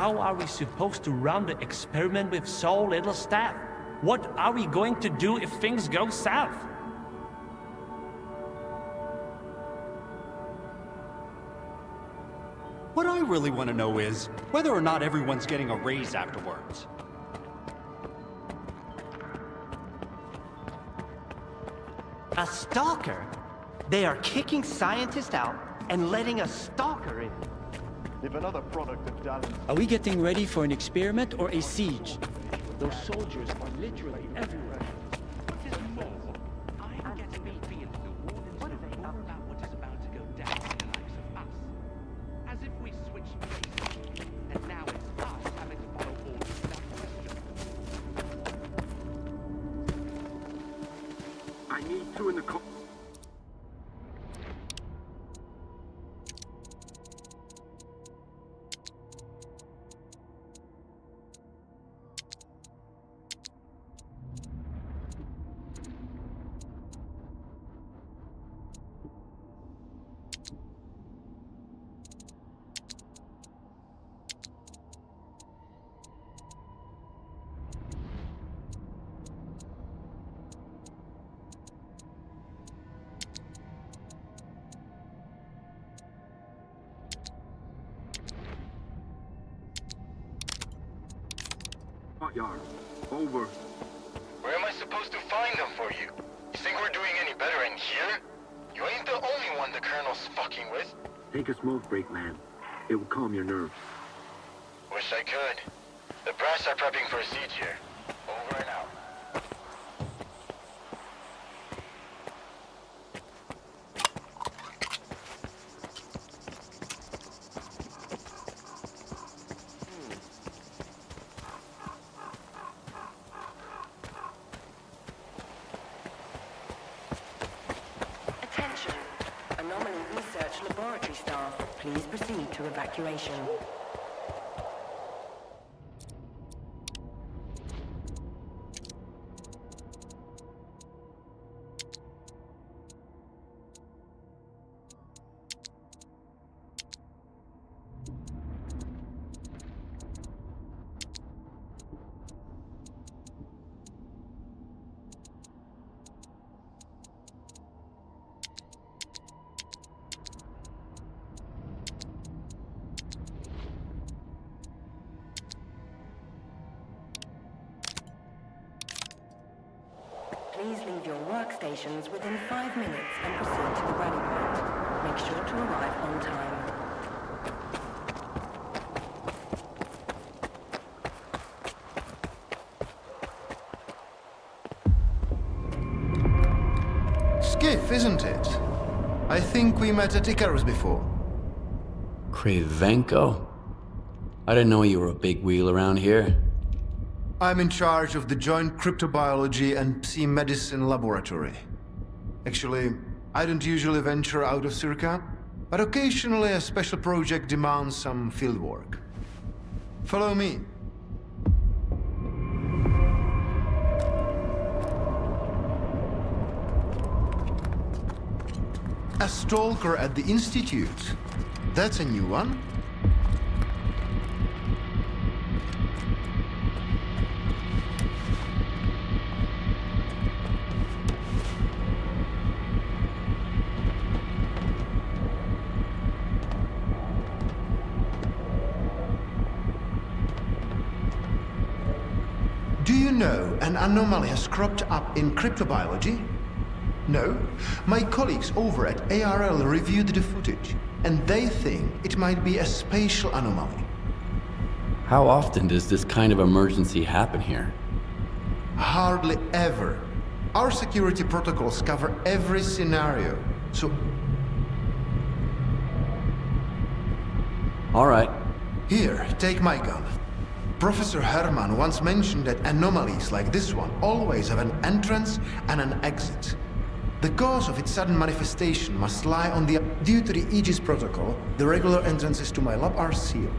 How are we supposed to run the experiment with so little staff? What are we going to do if things go south? What I really want to know is whether or not everyone's getting a raise afterwards. A stalker? They are kicking scientists out and letting a stalker in. If another product of Dallin's... Are we getting ready for an experiment or a siege? Those soldiers are literally everywhere. I'm getting a feeling the Wardens know more about what is about to go down than the likes of us. As if we switched places, and now it's us having to follow orders without question. I need two in the co... Yard. Over. Where am I supposed to find them for you? You think we're doing any better in here? You ain't the only one the Colonel's fucking with. Take a smoke break, man. It will calm your nerves. Wish I could. The brass are prepping for a siege here. Over and out. Attention. Anomaly research laboratory staff. Please proceed to evacuation. Please leave your workstations within 5 minutes and proceed to the rally point. Make sure to arrive on time. Skiff, isn't it? I think we met at Icarus before. Cravenko? I didn't know you were a big wheel around here. I'm in charge of the Joint Cryptobiology and Psi Medicine Laboratory. Actually, I don't usually venture out of Circa, but occasionally a special project demands some fieldwork. Follow me. A stalker at the Institute. That's a new one. Do you know an anomaly has cropped up in cryptobiology? No? My colleagues over at ARL reviewed the footage, and they think it might be a spatial anomaly. How often does this kind of emergency happen here? Hardly ever. Our security protocols cover every scenario, so... All right. Here, take my gun. Professor Herman once mentioned that anomalies like this one always have an entrance and an exit. The cause of its sudden manifestation must lie on the... Due to the Aegis protocol, the regular entrances to my lab are sealed.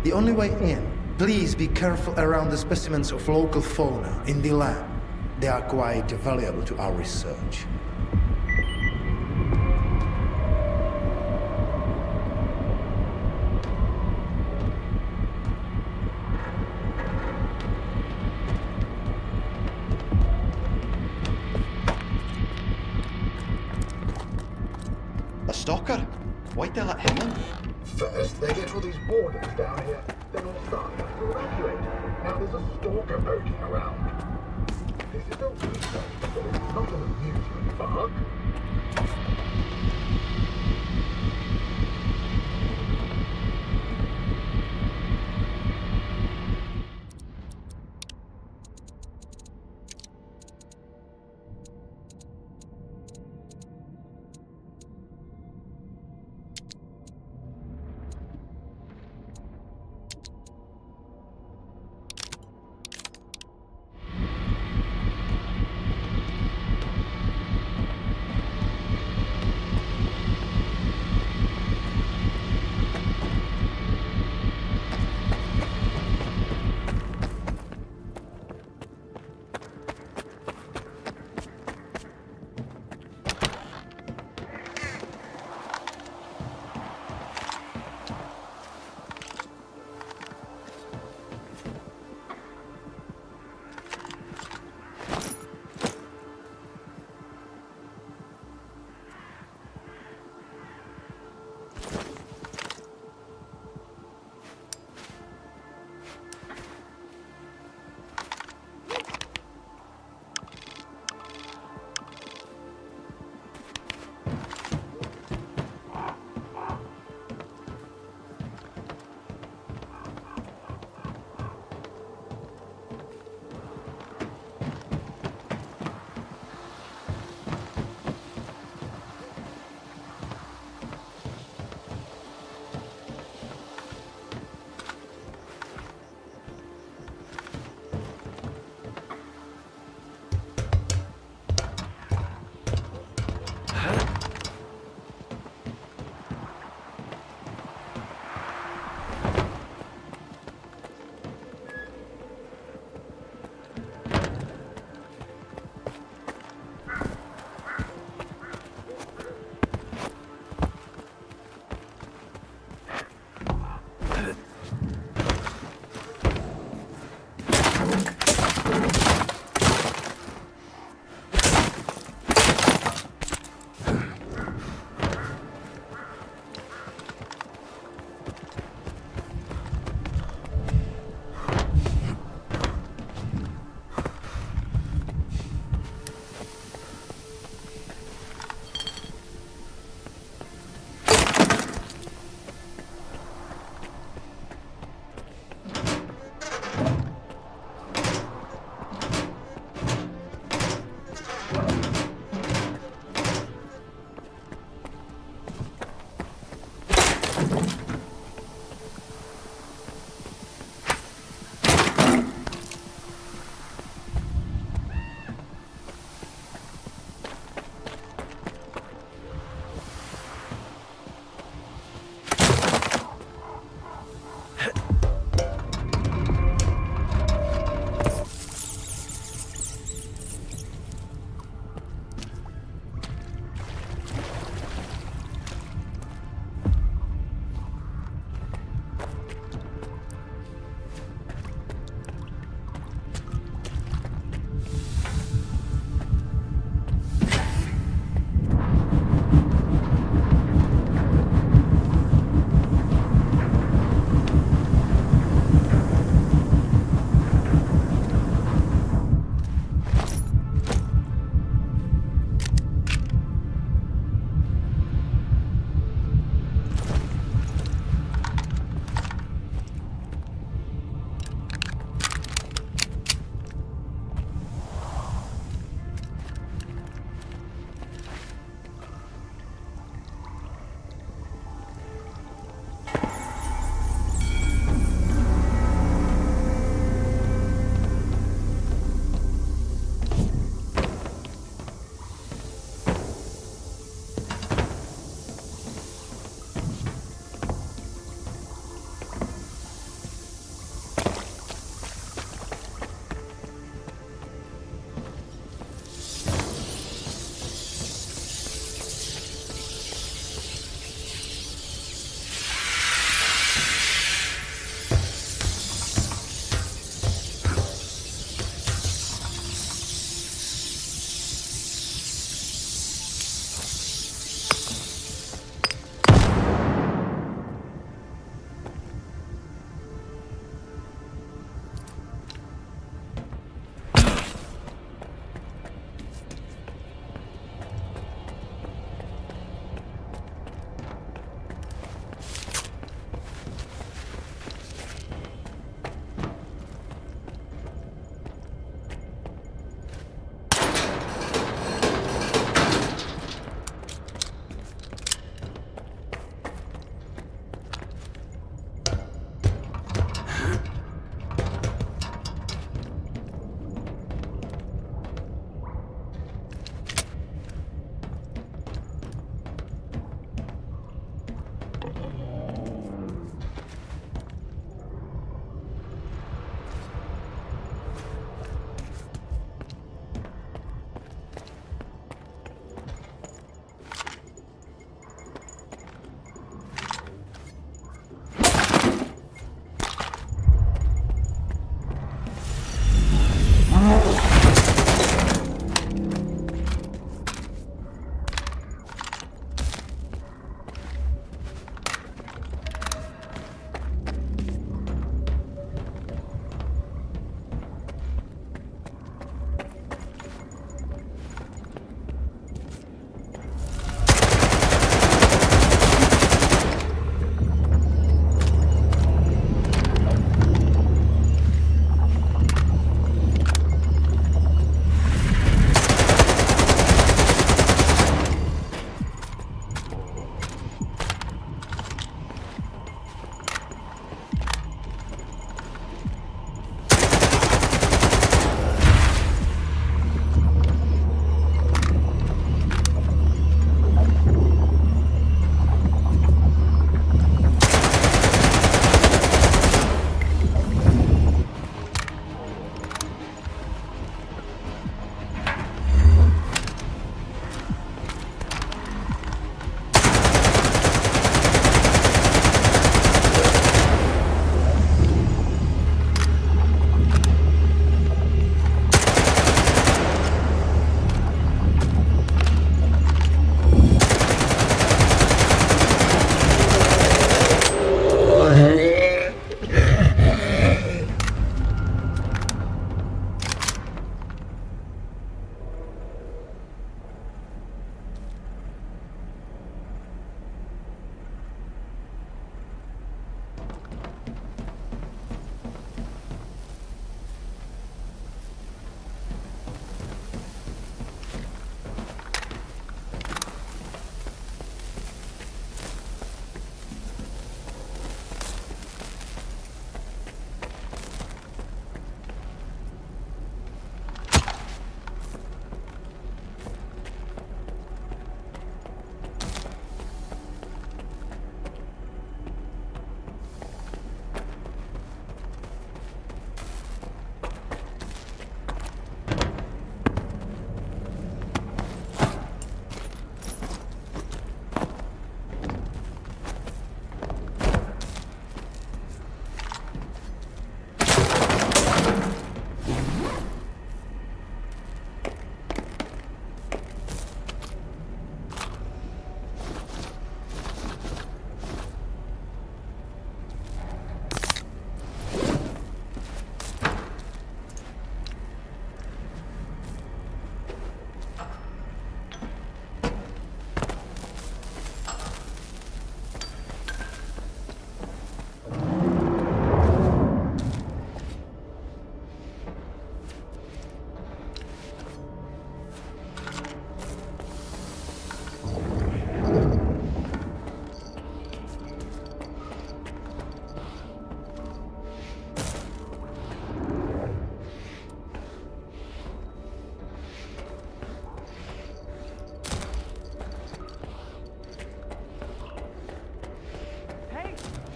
The only way in, please be careful around the specimens of local fauna in the lab. They are quite valuable to our research. Why'd they let him in? First, they get all these wardens down here, then all staff have to evacuate. Now there's a stalker poking around. This is a research facility, not an amusement park.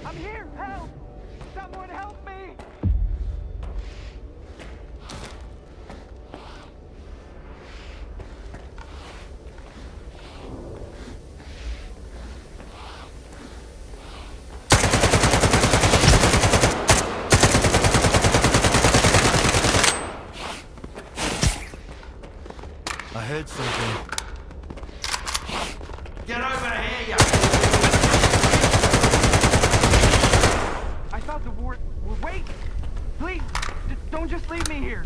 I'm here! Help! Someone help me! I heard something. Get over here, you... I thought the war... Wait! Please! Don't just leave me here!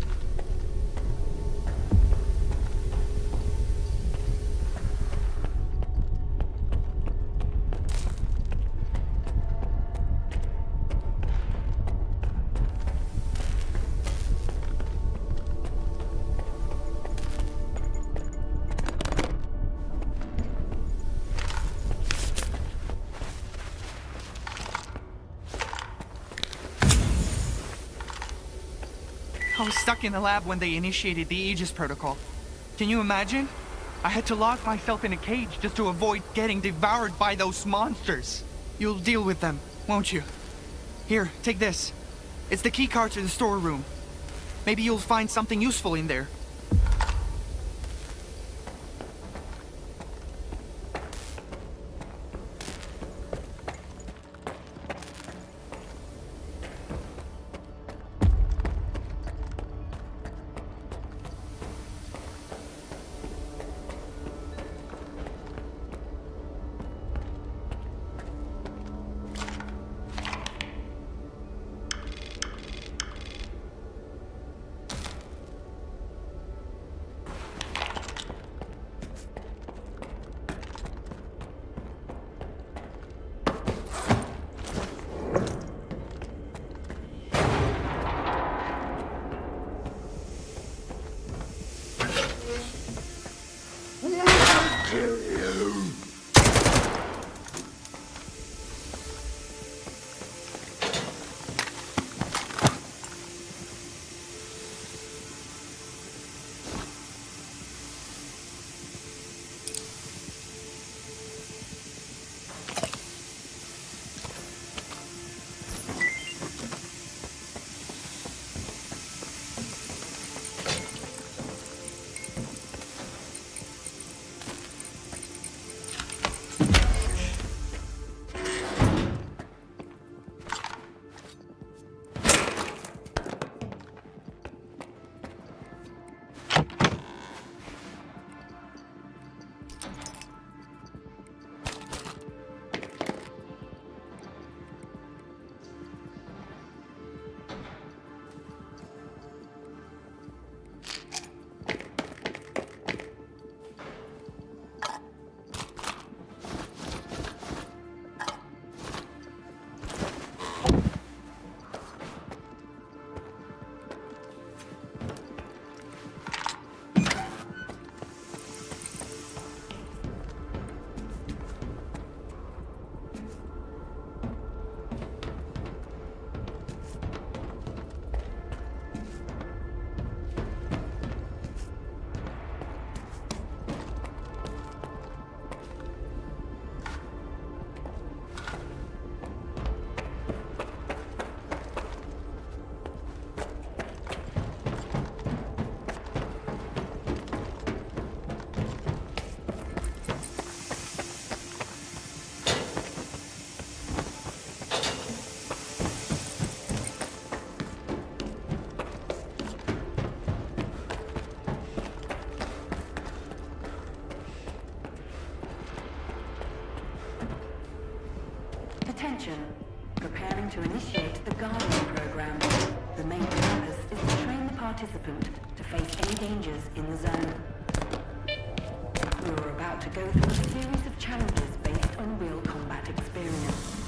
I was stuck in the lab when they initiated the Aegis protocol. Can you imagine? I had to lock myself in a cage just to avoid getting devoured by those monsters. You'll deal with them, won't you? Here, take this. It's the keycard to the storeroom. Maybe you'll find something useful in there. Attention. Preparing to initiate the Guardian program. The main purpose is to train the participant to face any dangers in the zone. We are about to go through a series of challenges based on real combat experience.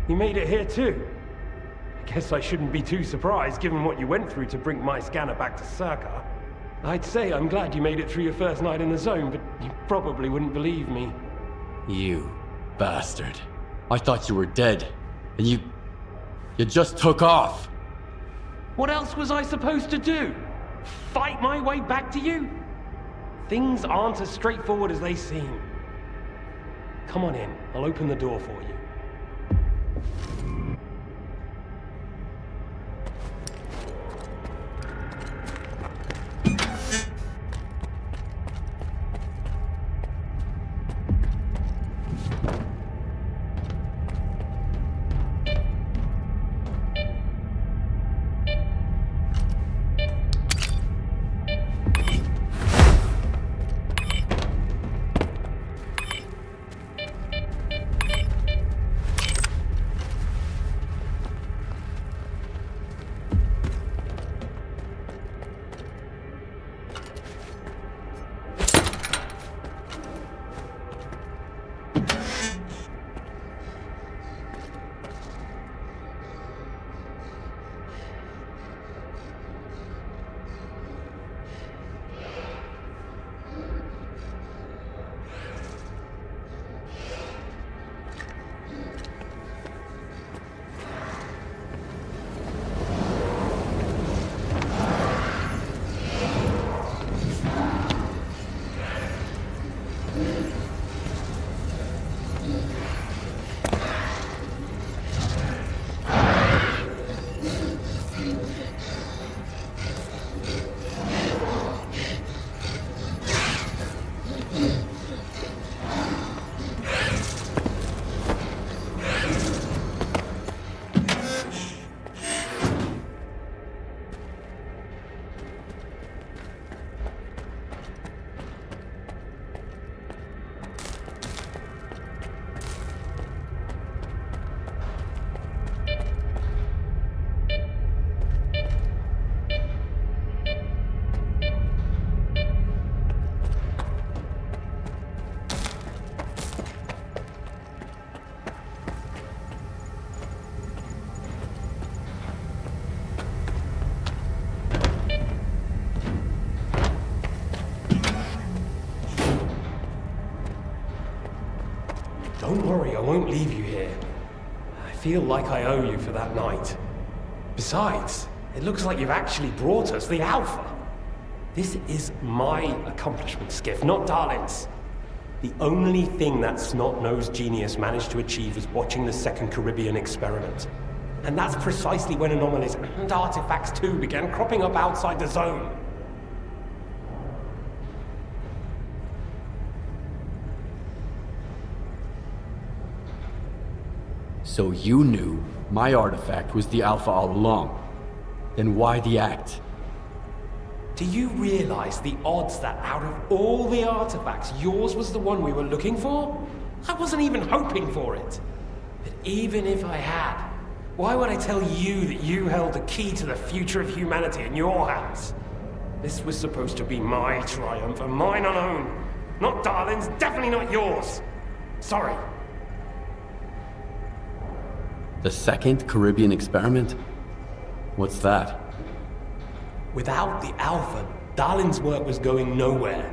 You made it here too? I guess I shouldn't be too surprised given what you went through to bring my scanner back to Circa. I'd say I'm glad you made it through your first night in the zone, but you probably wouldn't believe me. You bastard. I thought you were dead, and you just took off. What else was I supposed to do? Fight my way back to you? Things aren't as straightforward as they seem. Come on in, I'll open the door for you. Don't worry, I won't leave you here. I feel like I owe you for that night. Besides, it looks like you've actually brought us the Alpha. This is my accomplishment, Skiff, not Darlin's. The only thing that snot-nosed genius managed to achieve was watching the Second Caribbean experiment. And that's precisely when anomalies and artifacts too began cropping up outside the zone. So you knew my artifact was the Alpha all along. Then why the act? Do you realize the odds that out of all the artifacts, yours was the one we were looking for? I wasn't even hoping for it. But even if I had, why would I tell you that you held the key to the future of humanity in your hands? This was supposed to be my triumph and mine alone. Not Darlin's, definitely not yours. Sorry. The Second Caribbean experiment? What's that? Without the Alpha, Darlin's work was going nowhere.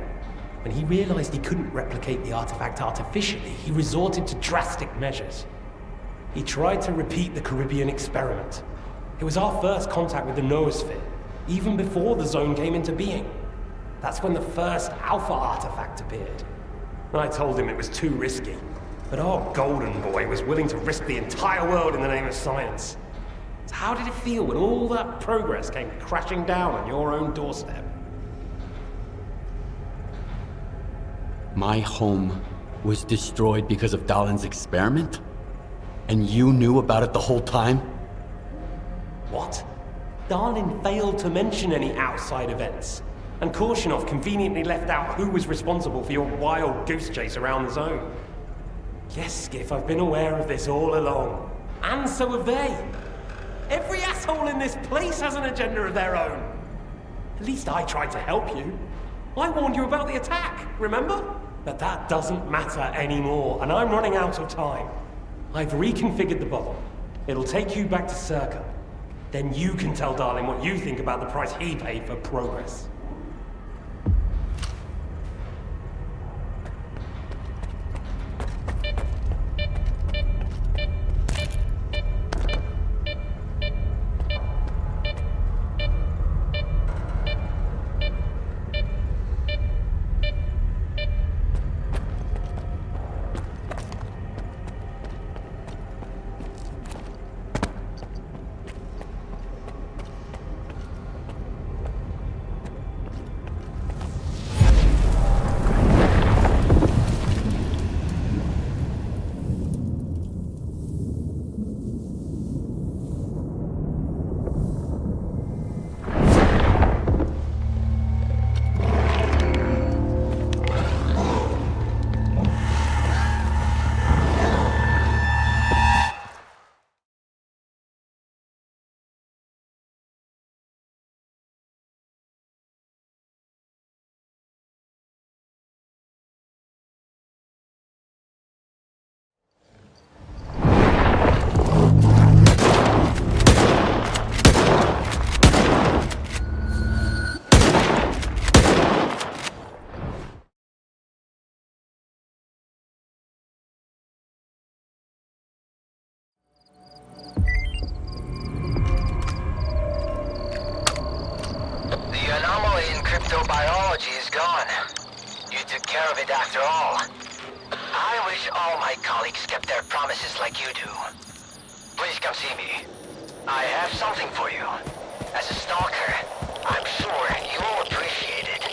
When he realized he couldn't replicate the artifact artificially, he resorted to drastic measures. He tried to repeat the Caribbean experiment. It was our first contact with the noosphere, even before the zone came into being. That's when the first Alpha artifact appeared. I told him it was too risky, but our golden boy was willing to risk the entire world in the name of science. So how did it feel when all that progress came crashing down on your own doorstep? My home was destroyed because of Dalin's experiment? And you knew about it the whole time? What? Darlin failed to mention any outside events, and Korshinov conveniently left out who was responsible for your wild goose chase around the zone. Yes, Skiff, I've been aware of this all along. And so have they. Every asshole in this place has an agenda of their own. At least I tried to help you. I warned you about the attack, remember? But that doesn't matter anymore, and I'm running out of time. I've reconfigured the bubble. It'll take you back to Circa. Then you can tell Darling what you think about the price he paid for progress. Cryptobiology is gone. You took care of it after all. I wish all my colleagues kept their promises like you do. Please come see me. I have something for you. As a stalker, I'm sure you'll appreciate it.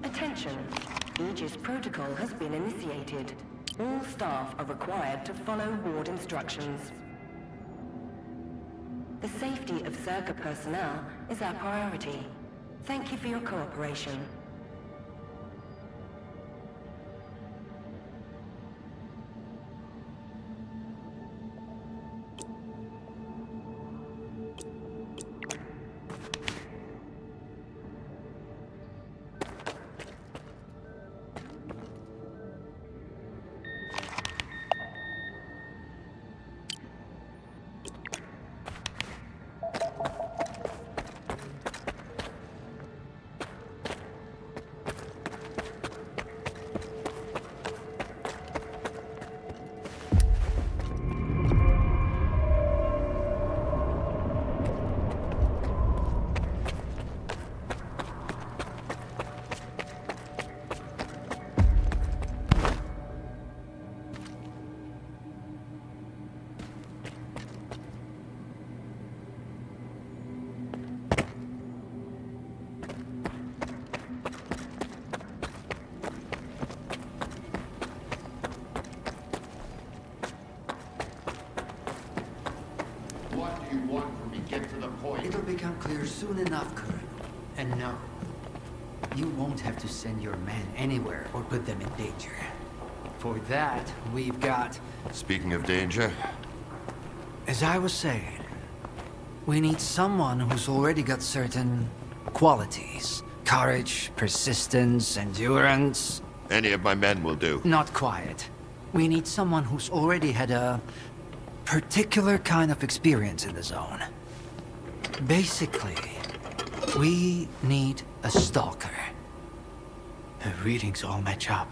Attention. Aegis protocol has been initiated. All staff are required to follow ward instructions. The safety of Circa personnel is our priority. Thank you for your cooperation. It'll become clear soon enough, Colonel. And no, you won't have to send your men anywhere or put them in danger. For that, we've got... Speaking of danger... As I was saying, we need someone who's already got certain qualities. Courage, persistence, endurance. Any of my men will do. Not quite. We need someone who's already had a particular kind of experience in the zone. Basically, we need a stalker. The readings all match up.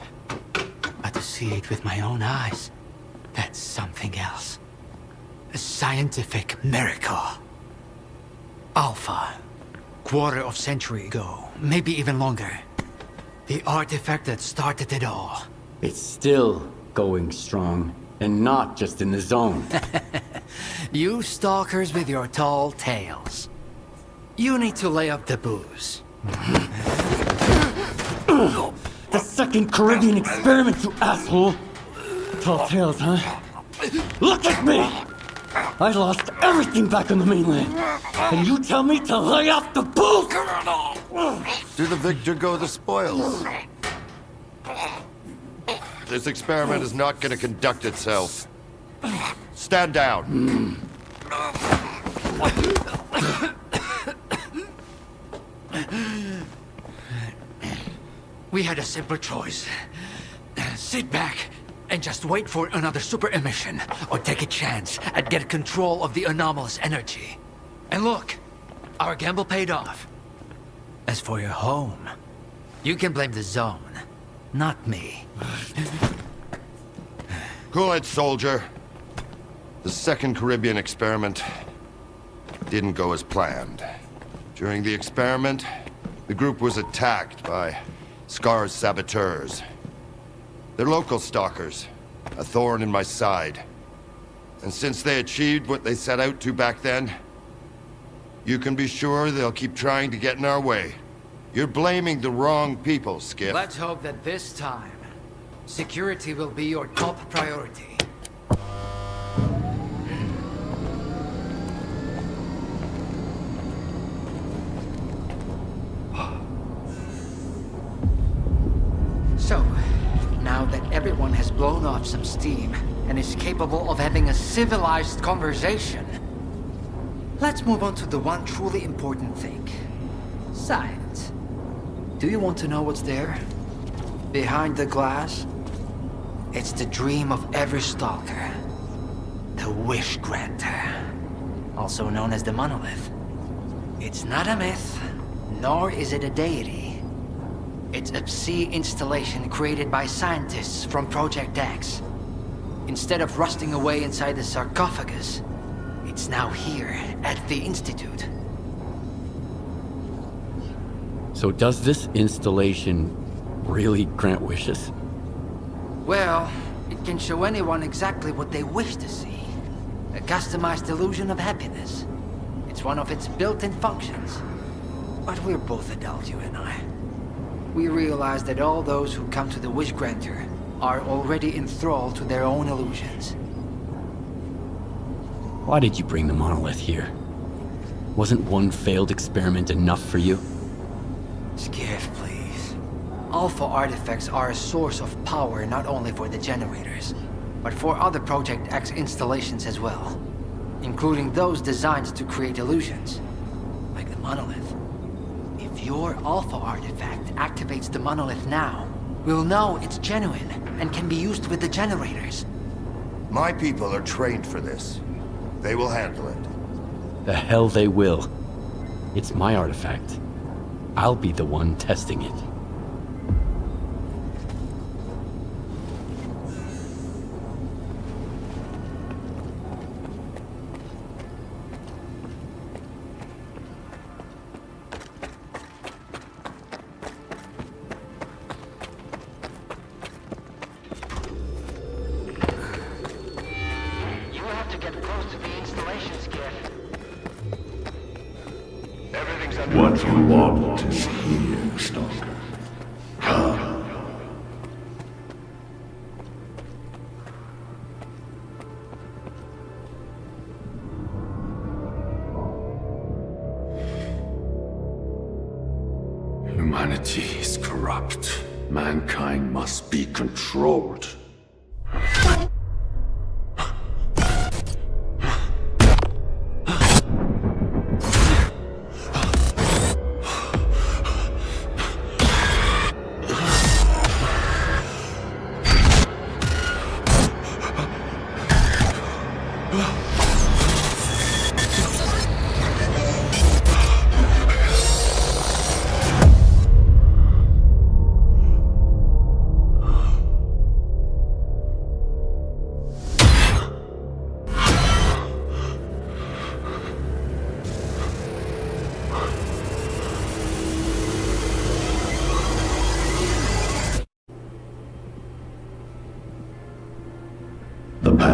But to see it with my own eyes, that's something else. A scientific miracle. Alpha. Quarter of century ago, maybe even longer. The artifact that started it all. It's still going strong, And not just in the zone. You stalkers with your tall tales. You need to lay up the booze. The second Caribbean experiment, you asshole! Tall tales, huh? Look at me! I lost everything back on the mainland. And you tell me to lay off the booze? To the victor go the spoils. This experiment is not going to conduct itself. Stand down. We had a simple choice. Sit back and just wait for another super emission, or take a chance at get control of the anomalous energy. And look, our gamble paid off. As for your home, you can blame the zone, not me. Cool it, soldier. The second Caribbean experiment didn't go as planned. During the experiment, the group was attacked by Scar's saboteurs. They're local stalkers, a thorn in my side. And since they achieved what they set out to back then, you can be sure they'll keep trying to get in our way. You're blaming the wrong people, Skip. Let's hope that this time, security will be your top priority. So, now that everyone has blown off some steam and is capable of having a civilized conversation, let's move on to the one truly important thing. Science. Do you want to know what's there? Behind the glass? It's the dream of every stalker. The Wish Granter. Also known as the Monolith. It's not a myth, nor is it a deity. It's a sea installation created by scientists from Project X. Instead of rusting away inside the sarcophagus, it's now here at the Institute. So does this installation really grant wishes? Well, it can show anyone exactly what they wish to see. A customized illusion of happiness. It's one of its built-in functions. But we're both adults, you and I. We realize that all those who come to the Wish Granter are already enthralled to their own illusions. Why did you bring the monolith here? Wasn't one failed experiment enough for you? Skiff, please. Alpha artifacts are a source of power not only for the generators, but for other Project X installations as well. Including those designed to create illusions, like the monolith. If your Alpha artifact activates the monolith now, we'll know it's genuine and can be used with the generators. My people are trained for this. They will handle it. The hell they will. It's my artifact. I'll be the one testing it. What you want is here, Stalker. Come. Humanity is corrupt. Mankind must be controlled.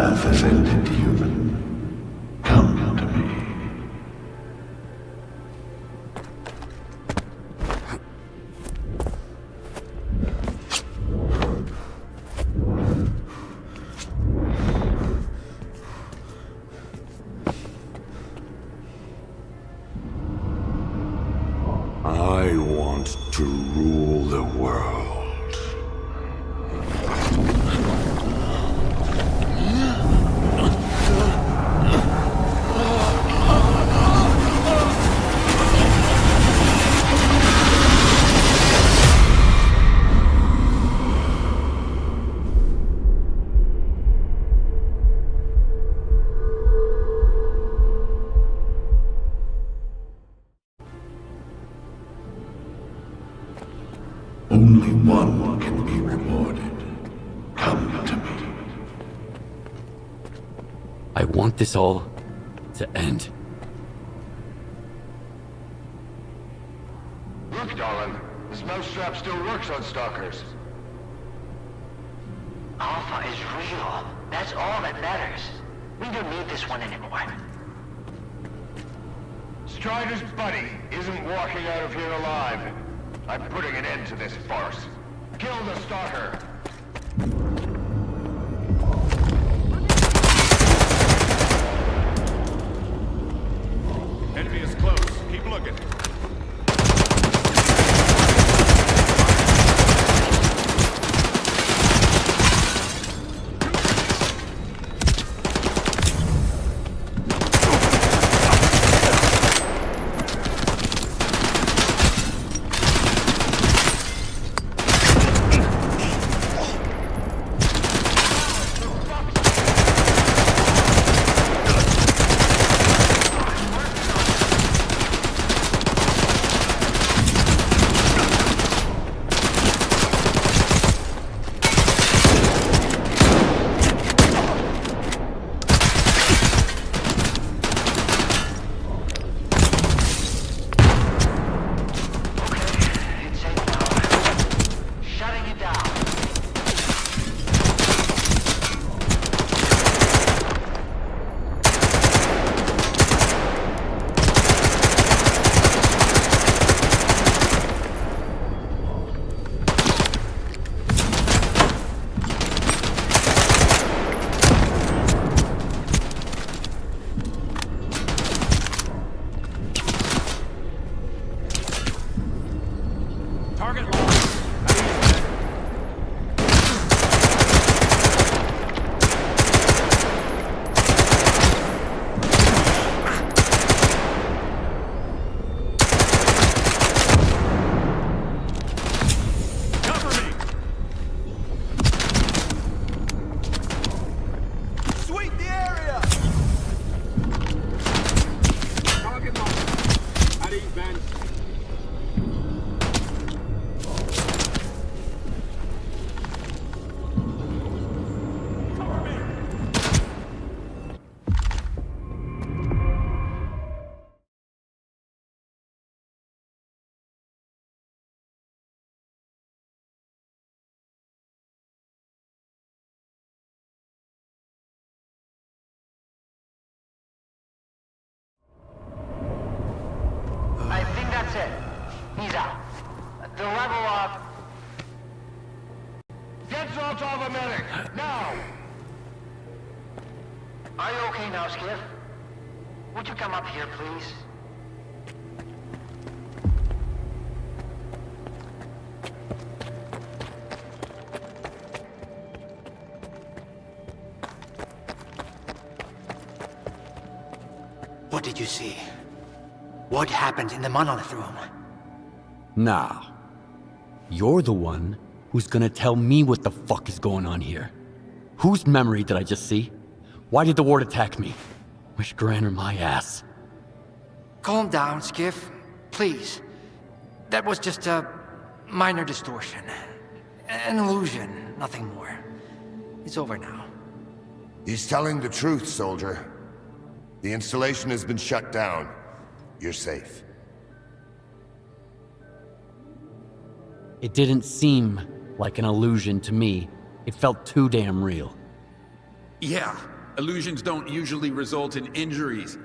path has ended, human. Come to me. I want to rule the world. Only one can be rewarded. Come to me. I want this all to end. Look, darling. This mousetrap still works on stalkers. Alpha is real. That's all that matters. We don't need this one anymore. Strider's buddy isn't walking out of here alive. I'm putting an end to this farce. Kill the stalker! Enemy is close. Keep looking. He's out. The level of... Get Zoltov a medic! Now! Are you okay now, Skiff? Would you come up here, please? What did you see? What happened in the monolith room? Now, you're the one who's gonna tell me what the fuck is going on here. Whose memory did I just see? Why did the ward attack me? Wish Granner my ass. Calm down, Skiff. Please. That was just a minor distortion. An illusion, nothing more. It's over now. He's telling the truth, soldier. The installation has been shut down. You're safe. It didn't seem like an illusion to me. It felt too damn real. Yeah, Illusions don't usually result in injuries.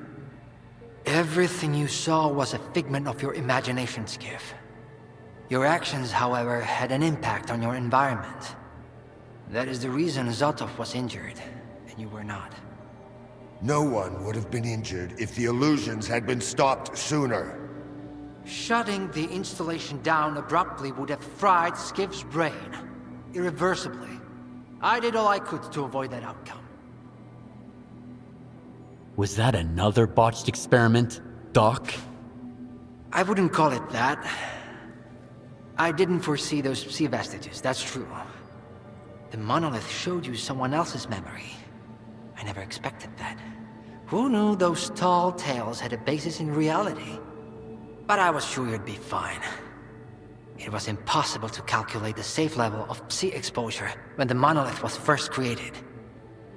Everything you saw was a figment of your imagination, Skiff. Your actions, however, had an impact on your environment. That is the reason Zotov was injured, and you were not. No one would have been injured if the illusions had been stopped sooner. Shutting the installation down abruptly would have fried Skiff's brain. Irreversibly. I did all I could to avoid that outcome. Was that another botched experiment, Doc? I wouldn't call it that. I didn't foresee those sea vestiges, that's true. The monolith showed you someone else's memory. I never expected that. Who knew those tall tales had a basis in reality? But I was sure you'd be fine. It was impossible to calculate the safe level of Psi exposure when the monolith was first created.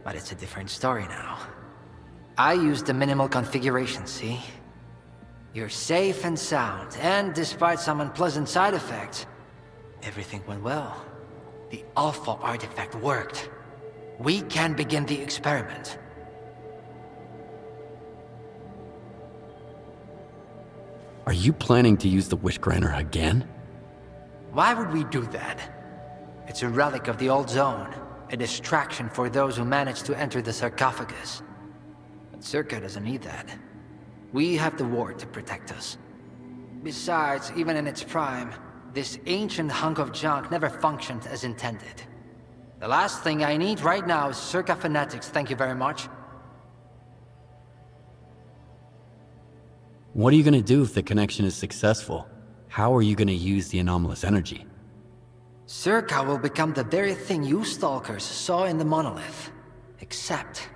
But it's a different story now. I used the minimal configuration, see? You're safe and sound, and despite some unpleasant side effects, everything went well. The Alpha artifact worked. We can begin the experiment. Are you planning to use the Wishgranter again? Why would we do that? It's a relic of the old zone, a distraction for those who manage to enter the sarcophagus. But Circa doesn't need that. We have the ward to protect us. Besides, even in its prime, this ancient hunk of junk never functioned as intended. The last thing I need right now is Circa fanatics, thank you very much. What are you gonna do if the connection is successful? How are you gonna use the anomalous energy? Circa will become the very thing you stalkers saw in the monolith. Except,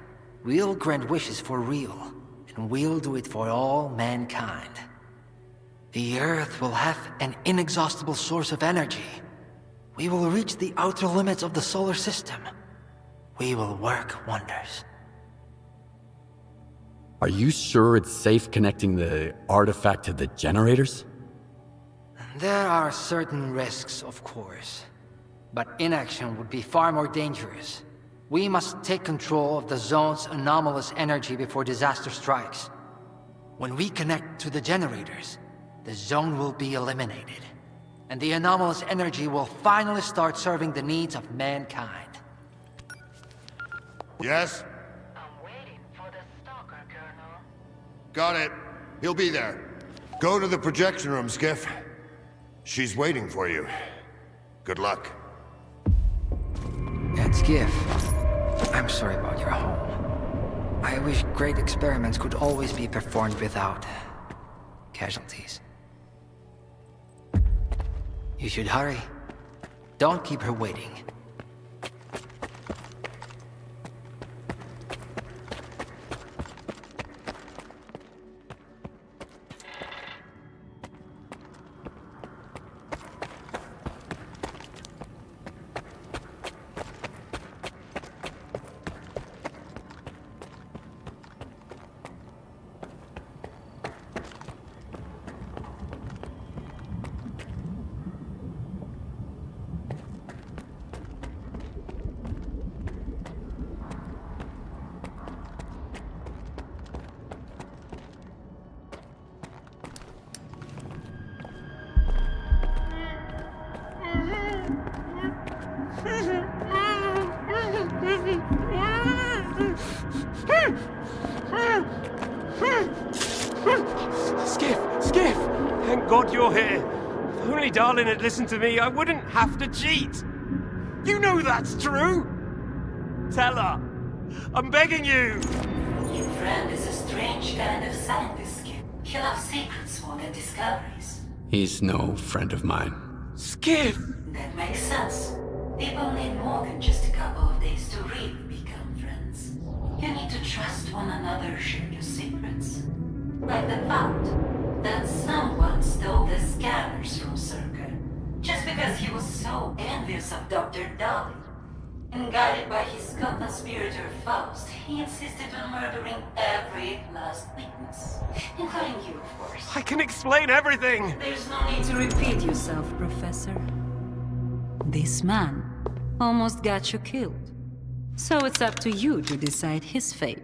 we'll grant wishes for real, and we'll do it for all mankind. The Earth will have an inexhaustible source of energy. We will reach the outer limits of the solar system. We will work wonders. Are you sure it's safe connecting the artifact to the generators? There are certain risks, of course. But inaction would be far more dangerous. We must take control of the zone's anomalous energy before disaster strikes. When we connect to the generators, the zone will be eliminated. And the anomalous energy will finally start serving the needs of mankind. Yes? Got it. He'll be there. Go to the projection room, Skiff. She's waiting for you. Good luck. And Skiff, I'm sorry about your home. I wish great experiments could always be performed without casualties. You should hurry. Don't keep her waiting. Skiff! Thank God you're here. If only Darlin had listened to me, I wouldn't have to cheat. You know that's true. Tell her. I'm begging you. Your friend is a strange kind of scientist, Skip. He loves secrets more than discoveries. He's no friend of mine. Skiff! That makes sense. People need more than just a couple of days to really become friends. You need to trust one another, share your secrets. Like the fact that someone stole the scanners from Circa just because he was so envious of Dr. Dolly. And guided by his co-conspirator Faust, he insisted on murdering every last witness, including you, of course. I can explain everything! There's no need to repeat yourself, Professor. This man almost got you killed. So it's up to you to decide his fate.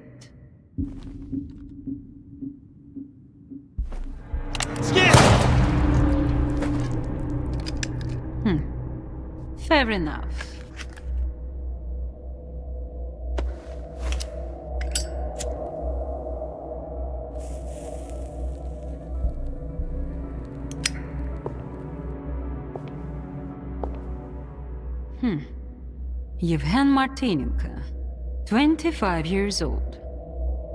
Fair enough. Yevhen Martinenko, 25 years old.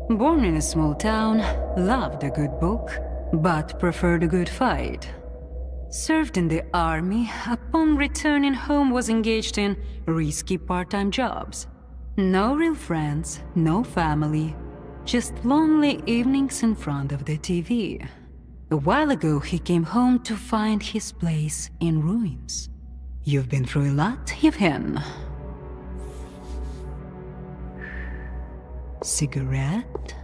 Born in a small town, loved a good book, but preferred a good fight. Served in the army, upon returning home was engaged in risky part-time jobs. No real friends, no family, just lonely evenings in front of the TV. A while ago he came home to find his place in ruins. You've been through a lot, Yevhen. Cigarette?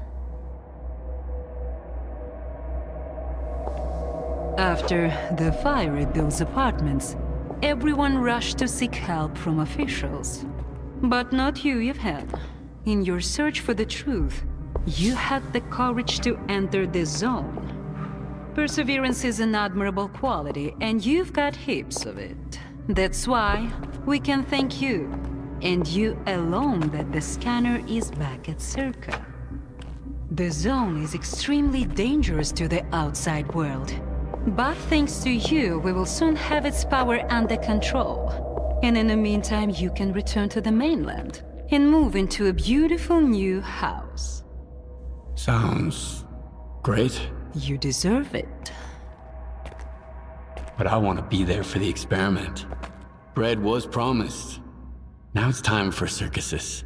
After the fire at those apartments, everyone rushed to seek help from officials. But not you, Yevhen. In your search for the truth, you had the courage to enter the zone. Perseverance is an admirable quality, and you've got heaps of it. That's why we can thank you, and you alone, that the scanner is back at Circa. The zone is extremely dangerous to the outside world. But thanks to you, we will soon have its power under control. And in the meantime, you can return to the mainland and move into a beautiful new house. Sounds great. You deserve it. But I want to be there for the experiment. Bread was promised. Now it's time for circuses.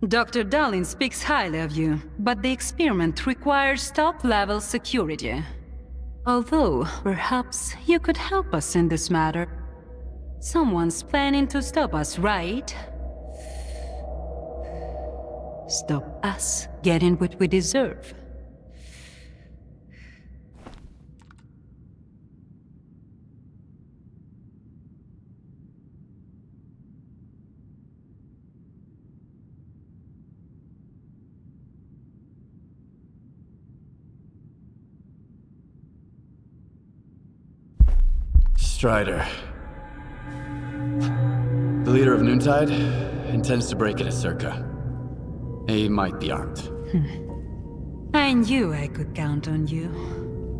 Dr. Dallin speaks highly of you, but the experiment requires top-level security. Although, perhaps you could help us in this matter. Someone's planning to stop us, right? Stop us getting what we deserve. Strider. The leader of Noontide intends to break into Circa. He might be armed. I knew I could count on you.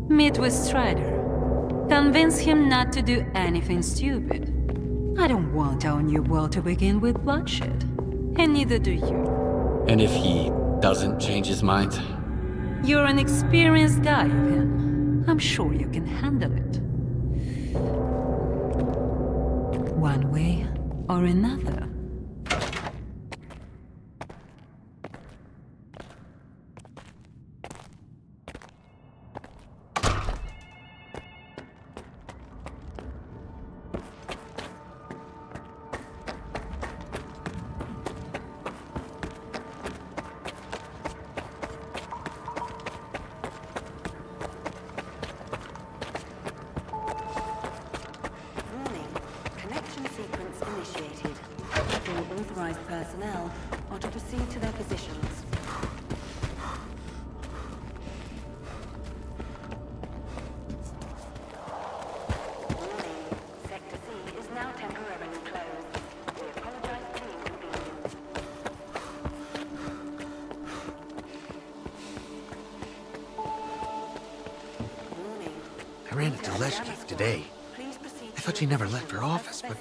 Meet with Strider. Convince him not to do anything stupid. I don't want our new world to begin with bloodshed. And neither do you. And if he doesn't change his mind? You're an experienced guy, Yevhen. I'm sure you can handle it. One way or another. Authorized personnel are to proceed to their positions. Warning, Sector C is now temporarily closed. We apologize for the inconvenience. Warning. I ran into Leshki today. I thought she never left her office, but...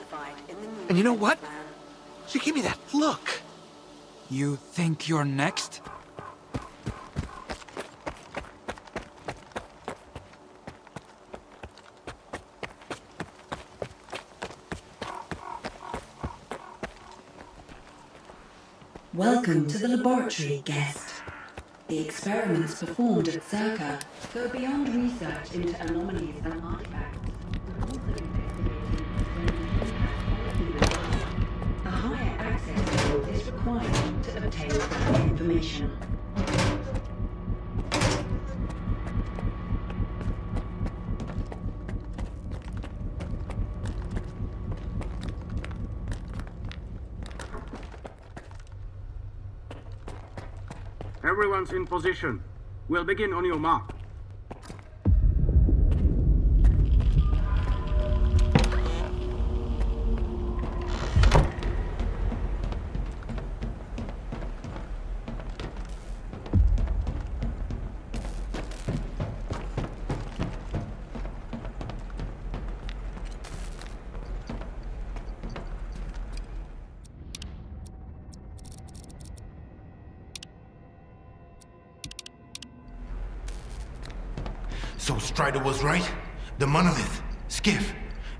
And you know what? She gave me that look. You think you're next? Welcome to the laboratory, guest. The experiments performed at Circa go beyond research into anomalies and artifacts. A higher access code is required to obtain further information. Everyone's in position. We'll begin on your mark. So Strider was right? The monolith, Skiff,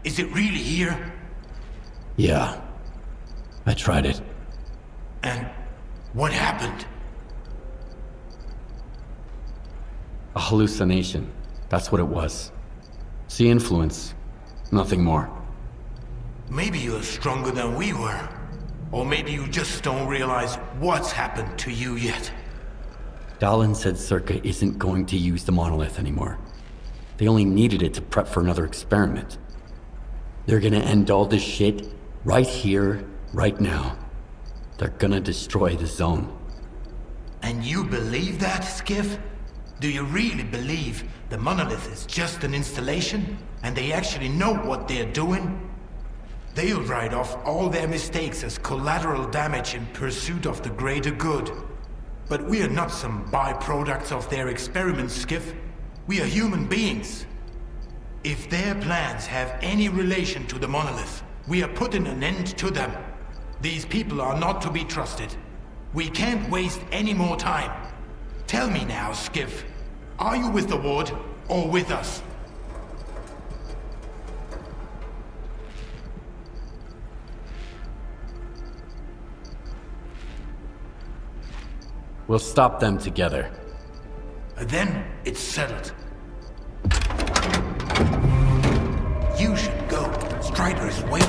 is it really here? Yeah. I tried it. And what happened? A hallucination. That's what it was. Sea influence. Nothing more. Maybe you're stronger than we were. Or maybe you just don't realize what's happened to you yet. Dallin said Circa isn't going to use the monolith anymore. They only needed it to prep for another experiment. They're gonna end all this shit right here, right now. They're gonna destroy the zone. And you believe that, Skiff? Do you really believe the monolith is just an installation? And they actually know what they're doing? They'll write off all their mistakes as collateral damage in pursuit of the greater good. But we are not some byproducts of their experiments, Skiff. We are human beings. If their plans have any relation to the monolith, we are putting an end to them. These people are not to be trusted. We can't waste any more time. Tell me now, Skiff. Are you with the Ward or with us? We'll stop them together. Then it's settled. You should go. Strider is waiting.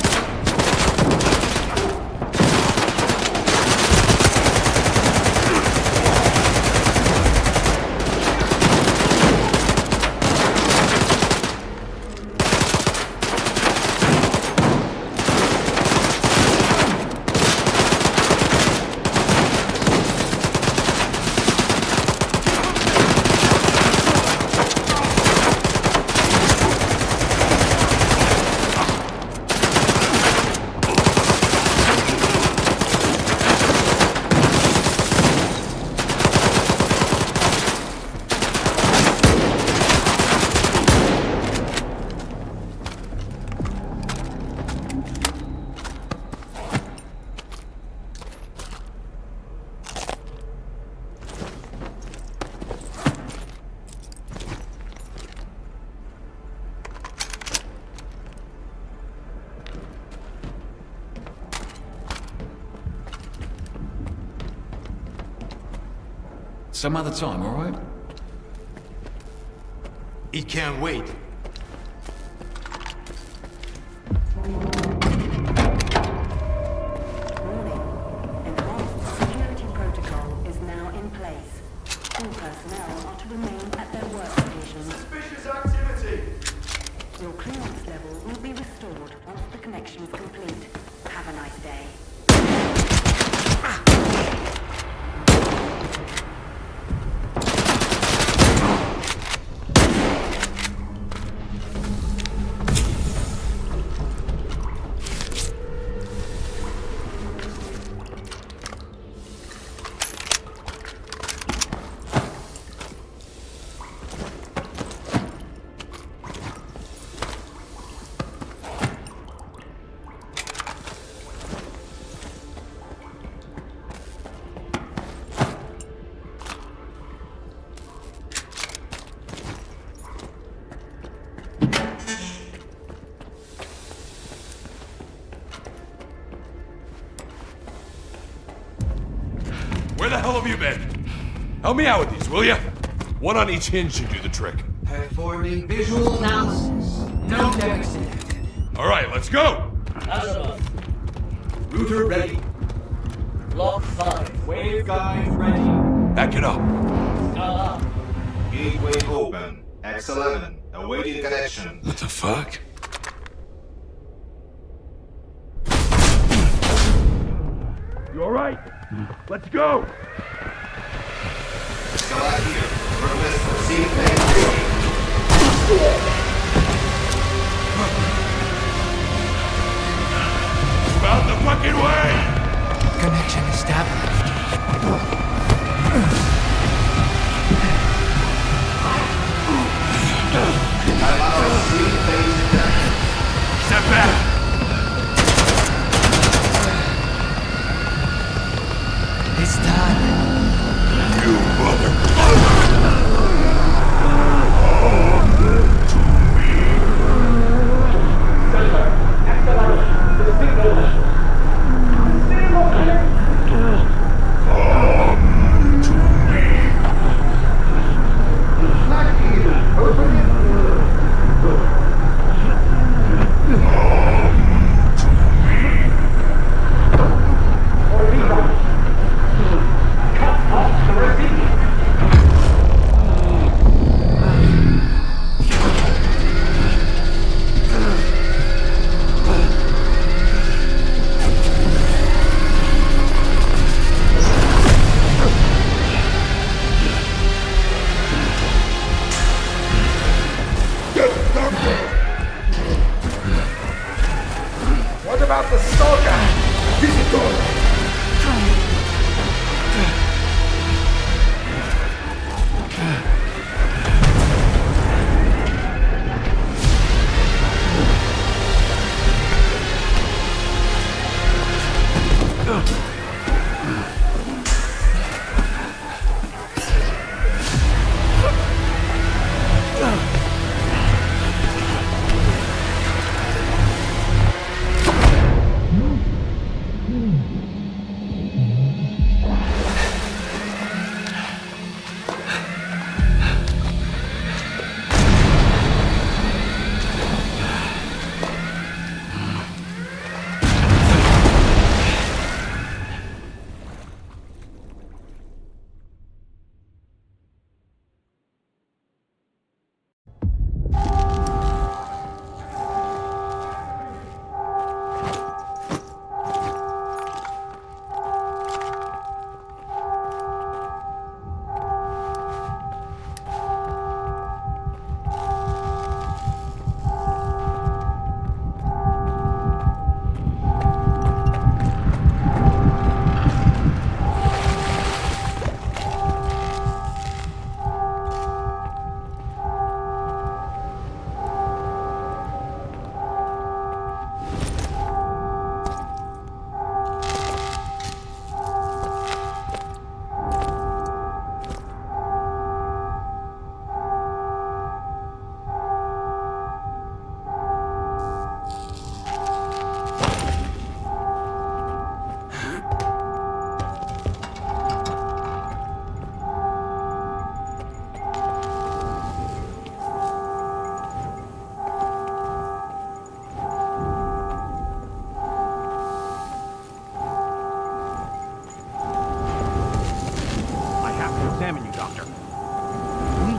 Some other time, all right? It can't wait. Security protocol is now in place. All personnel are to remain at their workstations. Suspicious activity! Your clearance level will be restored once the connection is complete. Have a nice day. Where the hell have you been? Help me out with these, will ya? One on each hinge should do the trick. Performing visual analysis. No decks detected. All right, let's go! Router ready. Block 5. Waveguide ready. Back it up. Gateway open. X11. Awaiting connection. What the fuck? You alright? Let's go! Select here. Purpose, proceed phase 3. Out the fucking way! Connection established. Step back! It's done. You mother... What about the stalker? Visitor!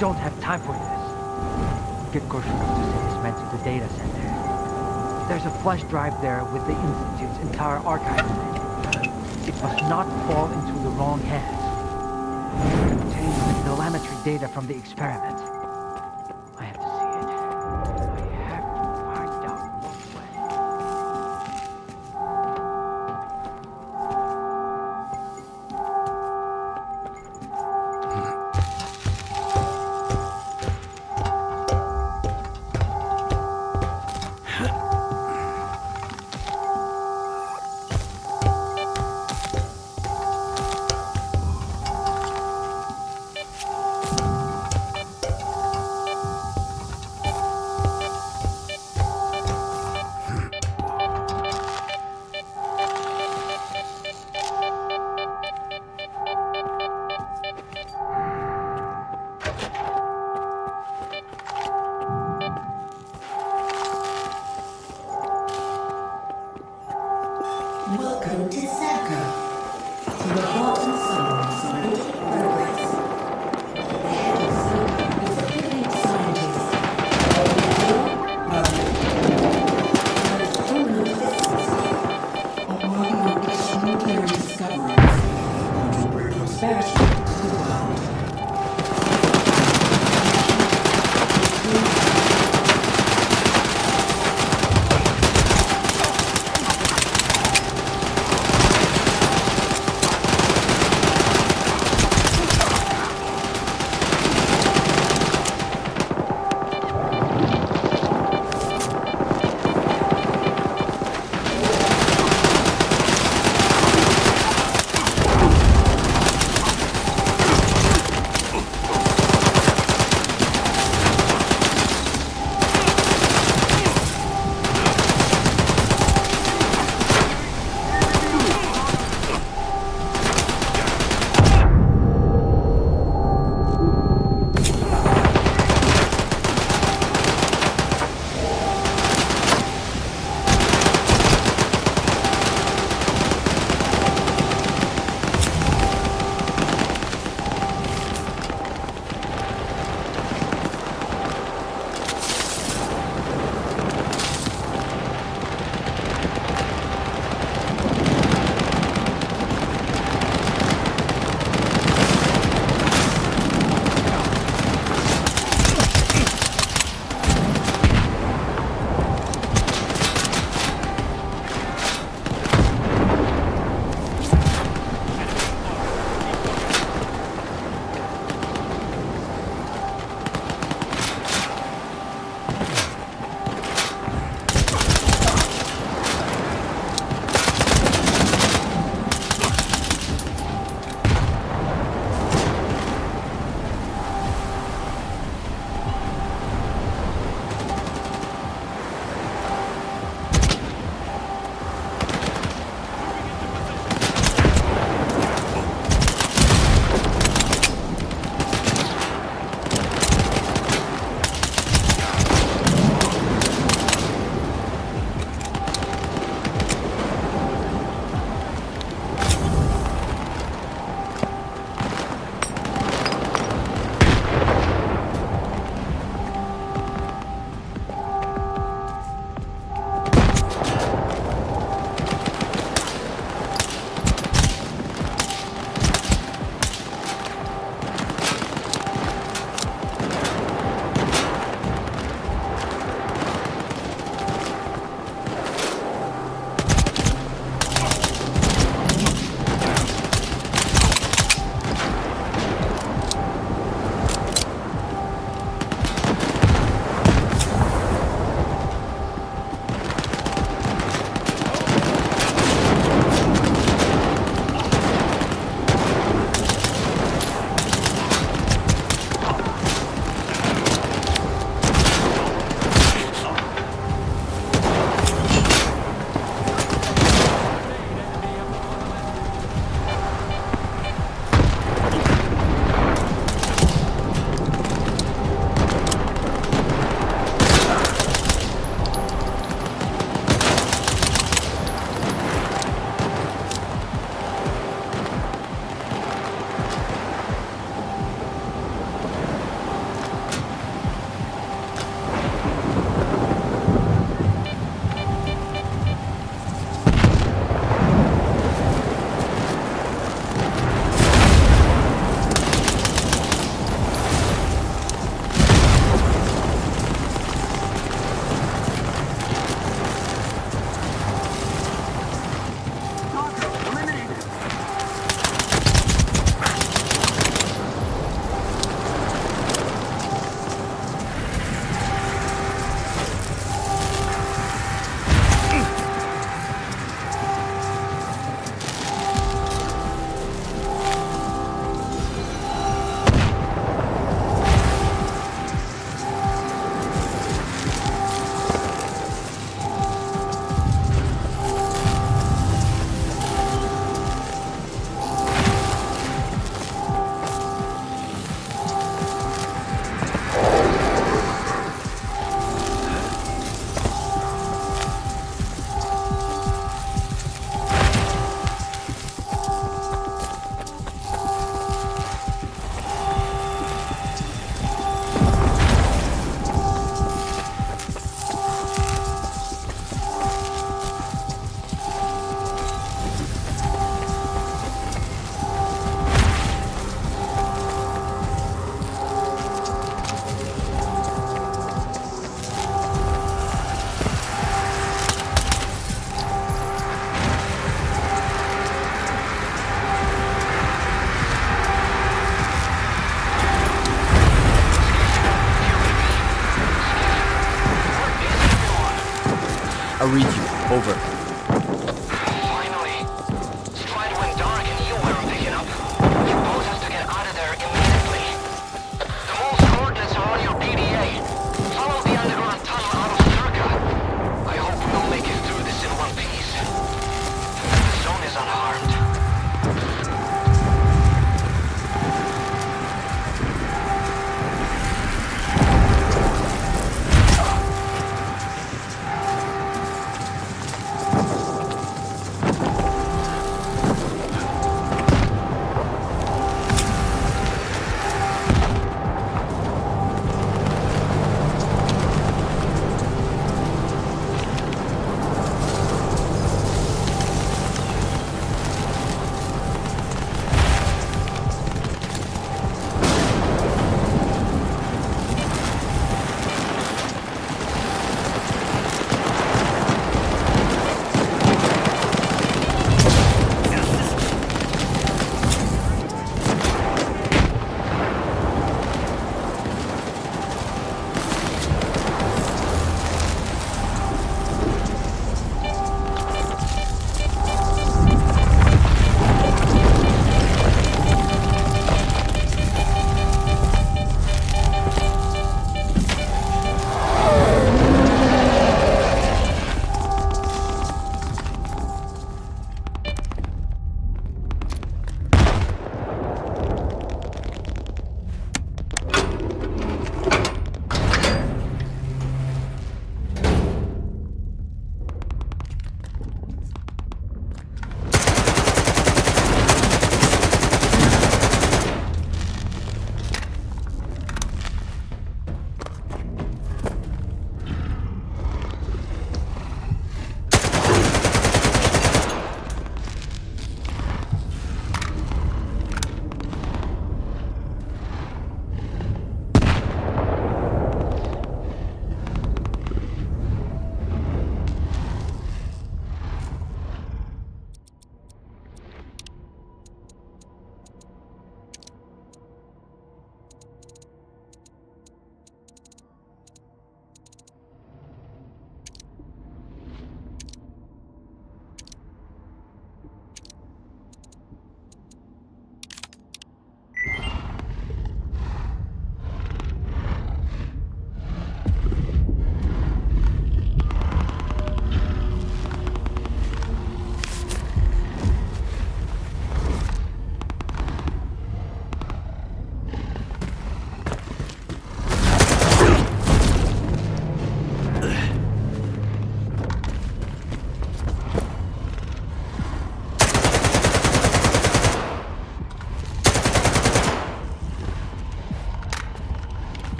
Don't have time for this. Get Gorshkov's meant to the data center. There's a flash drive there with the Institute's entire archive in it. It must not fall into the wrong hands. It contains the telemetry data from the experiment. I have to see it. I have to find out what's when. Welcome to Stalker. The Rotten Souls are in progress. The head of Stalker is a brilliant scientist. There is imminent distance of working on extraordinary discoveries to bring prosperity to the world. Over. Finally. Stride went dark and you weren't picking up. You both have to get out of there immediately. The mole's coordinates are on your PDA. Follow the underground tunnel out of Circa. I hope we'll make it through this in one piece. The zone is unharmed.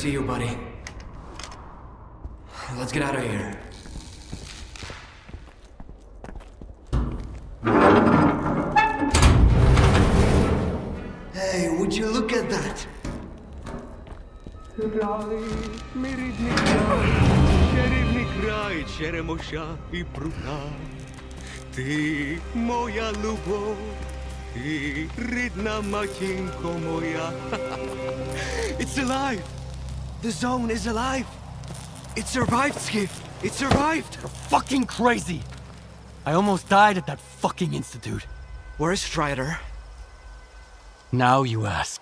see you, buddy. Let's get out of here. Hey, would you look at that? Ти моя любов, ти рідна матінко моя. It's alive! The zone is alive! It survived, Skiff! It survived! You're fucking crazy! I almost died at that fucking institute. Where is Strider? Now you ask.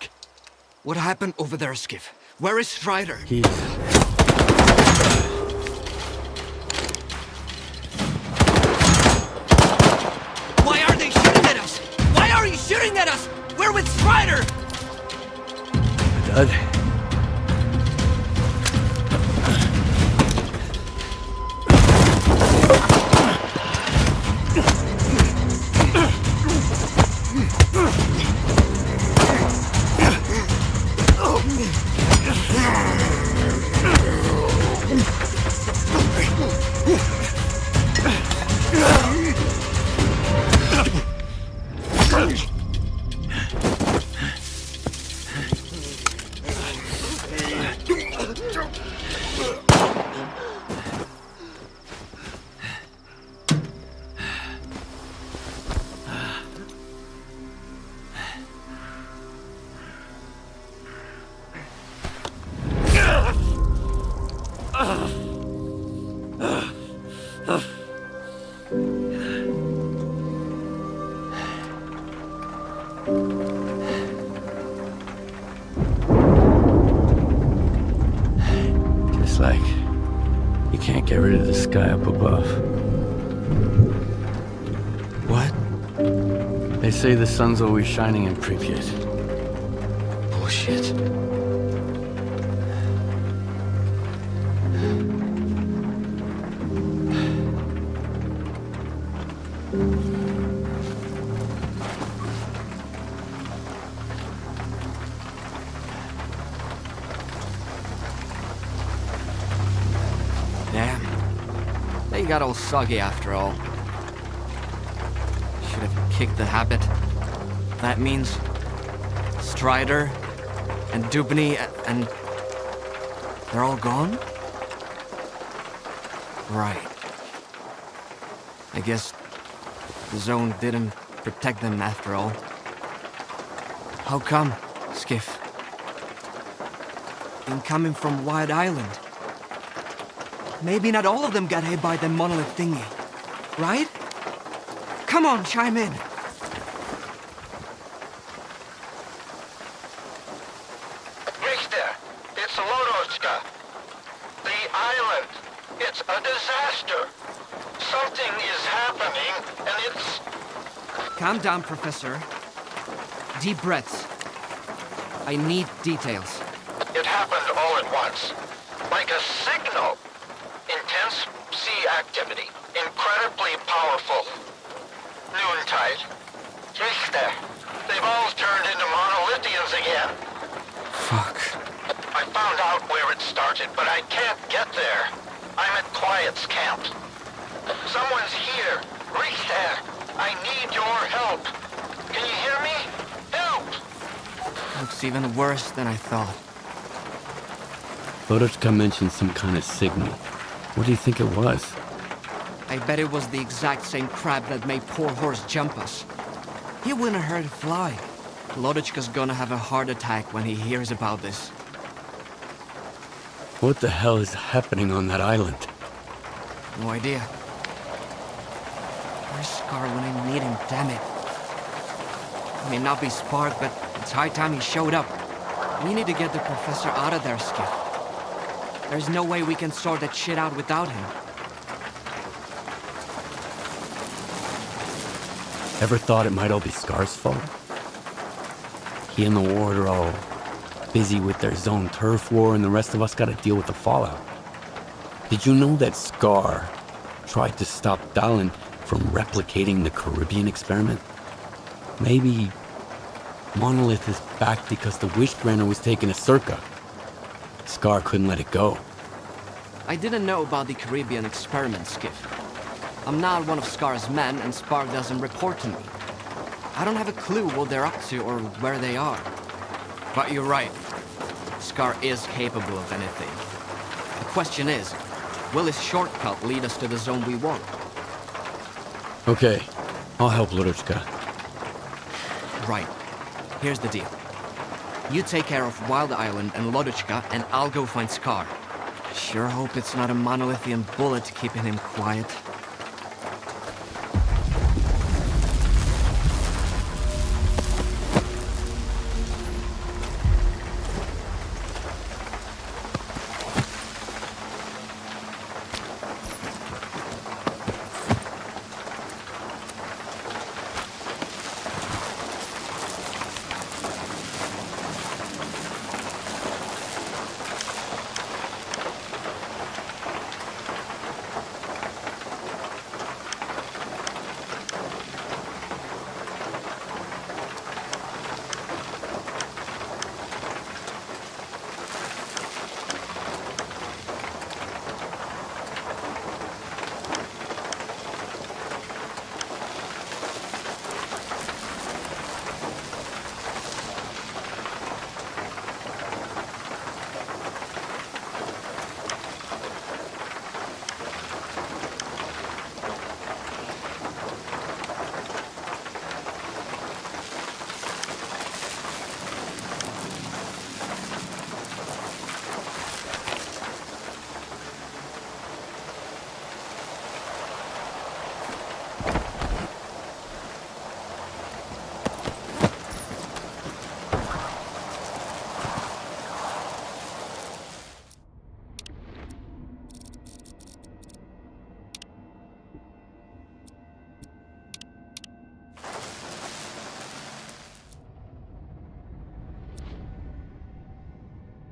What happened over there, Skiff? Where is Strider? He's... Why are they shooting at us? Why are you shooting at us? We're with Strider! Dad? Just like you can't get rid of the sky up above. What? They say the sun's always shining in Pripyat. Bullshit. Damn. They got all soggy after all. Should have kicked the habit. That means Strider and Dubny and they're all gone? Right. I guess the zone didn't protect them after all. How come, Skiff? Been coming from White Island. Maybe not all of them got hit by the monolith thingy, right? Come on, chime in. Richter, it's Lodotska. The island. It's a disaster. Something is happening, and it's... Calm down, Professor. Deep breaths. I need details. It happened all at once. Like a signal. Intense sea activity. Incredibly powerful. Noontide. Richter. They've all turned into monolithians again. Fuck. I found out where it started, but I can't get there. I'm at Quiet's camp. Someone's here. Richter. I need your help. Can you hear me? Help! Looks even worse than I thought. Lodotska mentioned some kind of signal. What do you think it was? I bet it was the exact same crab that made poor horse jump us. He wouldn't have hurt a fly. Lodotchka's gonna have a heart attack when he hears about this. What the hell is happening on that island? No idea. Where's Scar when I need him, damn it? He may not be Spark, but it's high time he showed up. We need to get the professor out of there, Skip. There's no way we can sort that shit out without him. Ever thought it might all be Scar's fault? He and the ward are all busy with their zone turf war, and the rest of us gotta deal with the fallout. Did you know that Scar tried to stop Dallin from replicating the Caribbean experiment? Maybe Monolith is back because the Wishgranner was taken to Circa. Scar couldn't let it go. I didn't know about the Caribbean experiment, Skiff. I'm not one of Scar's men, and Spark doesn't report to me. I don't have a clue what they're up to or where they are. But you're right. Scar is capable of anything. The question is, will his shortcut lead us to the zone we want? Okay, I'll help Ludochka. Right. Here's the deal. You take care of Wild Island and Loduchka, and I'll go find Scar. Sure hope it's not a monolithian bullet keeping him quiet.